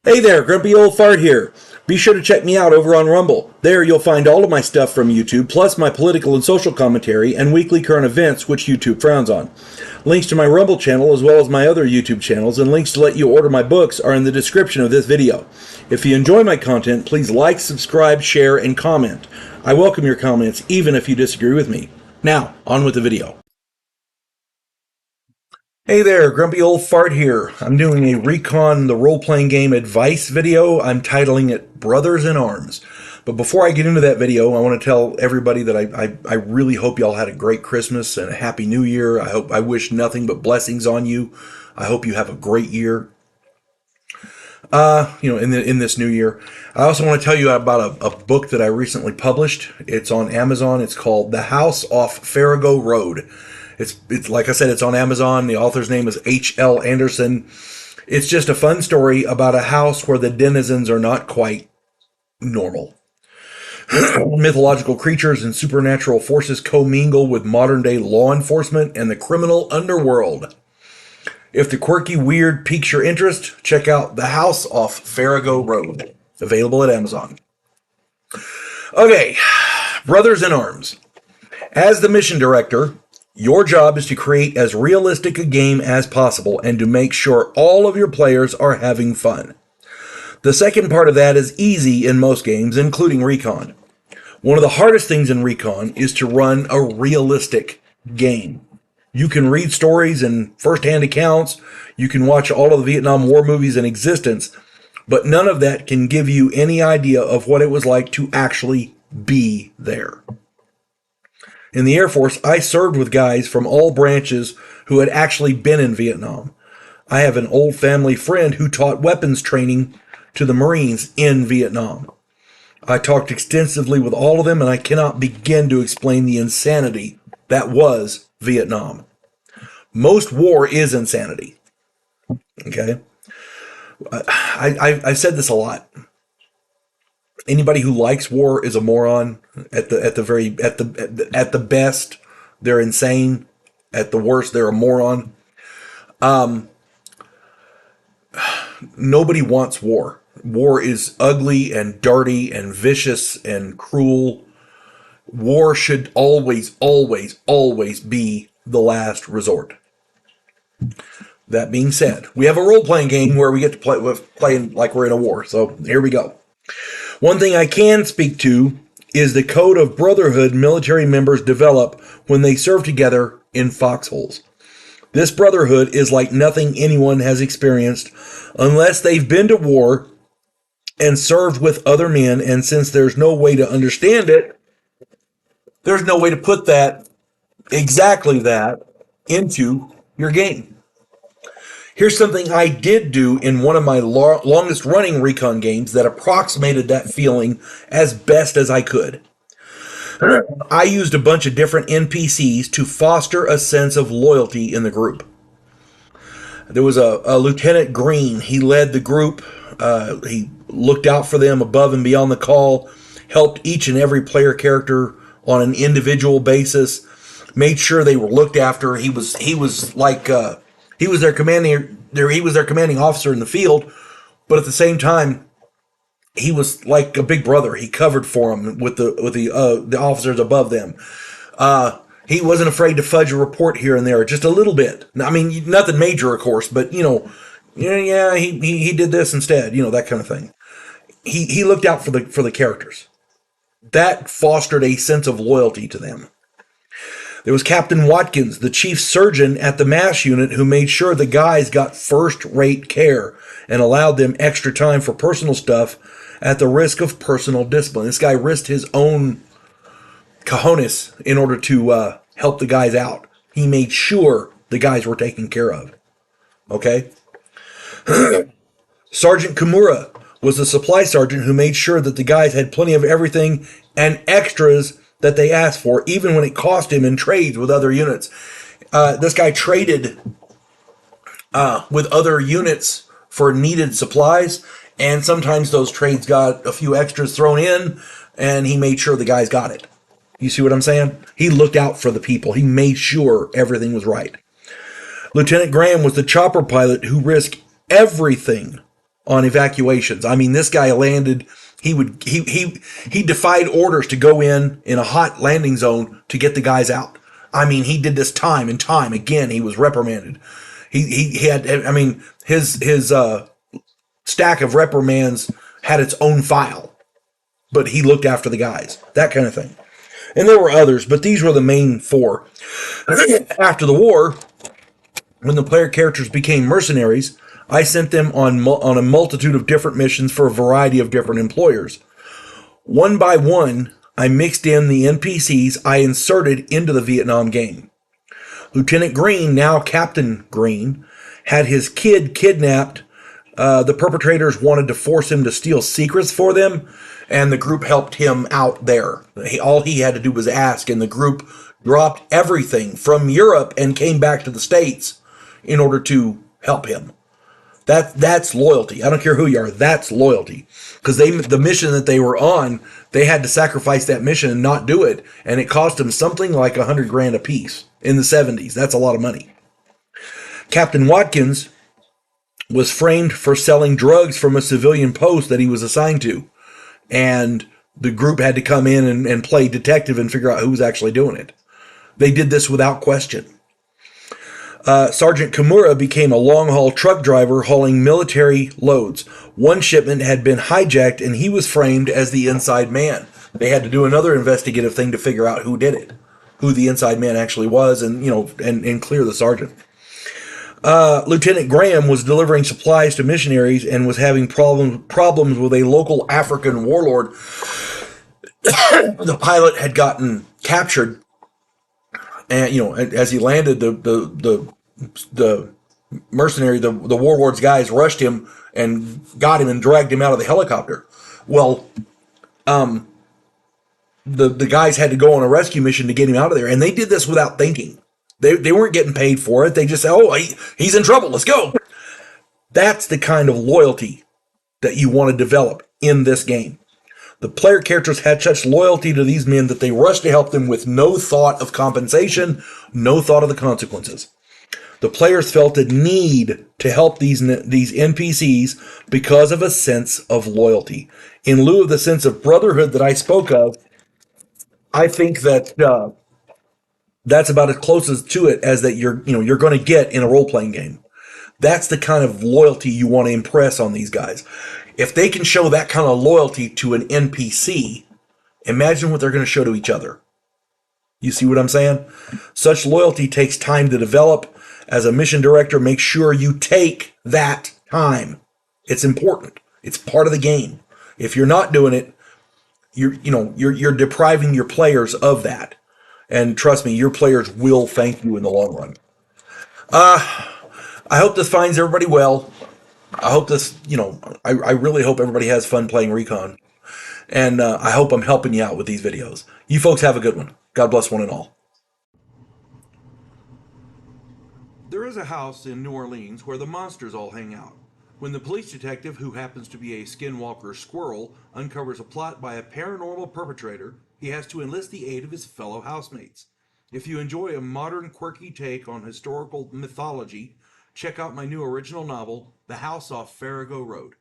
Hey there, Grumpy Old Fart here. Be sure to check me out over on Rumble. There you'll find all of my stuff from YouTube, plus my political and social commentary and weekly current events, which YouTube frowns on. Links to my Rumble channel, as well as my other YouTube channels, and links to let you order my books are in the description of this video. If you enjoy my content, please like, subscribe, share, and comment. I welcome your comments, even if you disagree with me. Now, on with the video. Hey there, Grumpy Old Fart here. I'm doing a Recon the role-playing game advice video. I'm titling it Brothers in Arms. But before I get into that video, I want to tell everybody that I really hope y'all had a great Christmas and a Happy New Year. I wish nothing but blessings on you. I hope you have a great year. In this new year. I also want to tell you about a book that I recently published. It's on Amazon. It's called The House Off Farrago Road. It's like I said, it's on Amazon. The author's name is H.L. Anderson. It's just a fun story about a house where the denizens are not quite normal. Mythological creatures and supernatural forces commingle with modern-day law enforcement and the criminal underworld. If the quirky weird piques your interest, check out The House Off Farrago Road. Available at Amazon. Okay, Brothers in Arms. As the mission director, your job is to create as realistic a game as possible and to make sure all of your players are having fun. The second part of that is easy in most games, including Recon. One of the hardest things in Recon is to run a realistic game. You can read stories and first-hand accounts, you can watch all of the Vietnam War movies in existence, but none of that can give you any idea of what it was like to actually be there. In the Air Force, I served with guys from all branches who had actually been in Vietnam. I have an old family friend who taught weapons training to the Marines in Vietnam. I talked extensively with all of them, and I cannot begin to explain the insanity that was Vietnam. Most war is insanity. Okay? I've said this a lot. Anybody who likes war is a moron. At the best, they're insane. At the worst, they're a moron. Nobody wants war. War is ugly and dirty and vicious and cruel. War should always, always, always be the last resort. That being said, we have a role-playing game where we get to play like we're in a war. So here we go. One thing I can speak to is the code of brotherhood military members develop when they serve together in foxholes. This brotherhood is like nothing anyone has experienced unless they've been to war and served with other men, and since there's no way to understand it, there's no way to put exactly that, into your game. Here's something I did do in one of my longest running Recon games that approximated that feeling as best as I could. I used a bunch of different NPCs to foster a sense of loyalty in the group. There was a Lieutenant Green. He led the group. He looked out for them above and beyond the call, helped each and every player character on an individual basis, made sure they were looked after. He was their commanding officer in the field, but at the same time, he was like a big brother. He covered for them with the officers above them. He wasn't afraid to fudge a report here and there, just a little bit. I mean, nothing major, of course, but he did this instead, that kind of thing. He looked out for the characters. That fostered a sense of loyalty to them. There was Captain Watkins, the chief surgeon at the MASH unit, who made sure the guys got first-rate care and allowed them extra time for personal stuff at the risk of personal discipline. This guy risked his own cojones in order to help the guys out. He made sure the guys were taken care of. Okay? Sergeant Kimura was the supply sergeant who made sure that the guys had plenty of everything and extras that they asked for, even when it cost him in trades with other units. This guy traded with other units for needed supplies, and sometimes those trades got a few extras thrown in, and he made sure the guys got it. You see what I'm saying? He looked out for the people. He made sure everything was right. Lieutenant Graham was the chopper pilot who risked everything on evacuations. I mean, this guy landed. He defied orders to go in a hot landing zone to get the guys out. I mean, he did this time and time again. He was reprimanded. He had. I mean, his stack of reprimands had its own file, but he looked after the guys. That kind of thing. And there were others, but these were the main four. After the war, when the player characters became mercenaries, I sent them on a multitude of different missions for a variety of different employers. One by one, I mixed in the NPCs I inserted into the Vietnam game. Lieutenant Green, now Captain Green, had his kid kidnapped. The perpetrators wanted to force him to steal secrets for them, and the group helped him out there. All he had to do was ask, and the group dropped everything from Europe and came back to the States in order to help him. That's loyalty. I don't care who you are. That's loyalty. Because the mission that they were on, they had to sacrifice that mission and not do it, and it cost them something like $100,000 a piece in the 70s. That's a lot of money. Captain Watkins was framed for selling drugs from a civilian post that he was assigned to. And the group had to come in and play detective and figure out who was actually doing it. They did this without question. Sergeant Kimura became a long-haul truck driver hauling military loads. One shipment had been hijacked, and he was framed as the inside man. They had to do another investigative thing to figure out who did it, who the inside man actually was, and and clear the sergeant. Lieutenant Graham was delivering supplies to missionaries and was having problems with a local African warlord. The pilot had gotten captured, and as he landed, the mercenary, the warlord's guys rushed him and got him and dragged him out of the helicopter. Well, the guys had to go on a rescue mission to get him out of there, and they did this without thinking. They weren't getting paid for it. They just said, "Oh, he's in trouble. Let's go." That's the kind of loyalty that you want to develop in this game. The player characters had such loyalty to these men that they rushed to help them with no thought of compensation, no thought of the consequences. The players felt a need to help these NPCs because of a sense of loyalty. In lieu of the sense of brotherhood that I spoke of, I think that that's about as close as to it as that you're going to get in a role-playing game. That's the kind of loyalty you want to impress on these guys. If they can show that kind of loyalty to an NPC, imagine what they're going to show to each other. You see what I'm saying? Such loyalty takes time to develop. As a mission director, make sure you take that time. It's important. It's part of the game. If you're not doing it, you're depriving your players of that. And trust me, your players will thank you in the long run. I hope this finds everybody well. I hope this, I really hope everybody has fun playing Recon. And I hope I'm helping you out with these videos. You folks have a good one. God bless one and all. There is a house in New Orleans where the monsters all hang out. When the police detective, who happens to be a skinwalker squirrel, uncovers a plot by a paranormal perpetrator, he has to enlist the aid of his fellow housemates. If you enjoy a modern, quirky take on historical mythology, check out my new original novel, The House Off Farrago Road.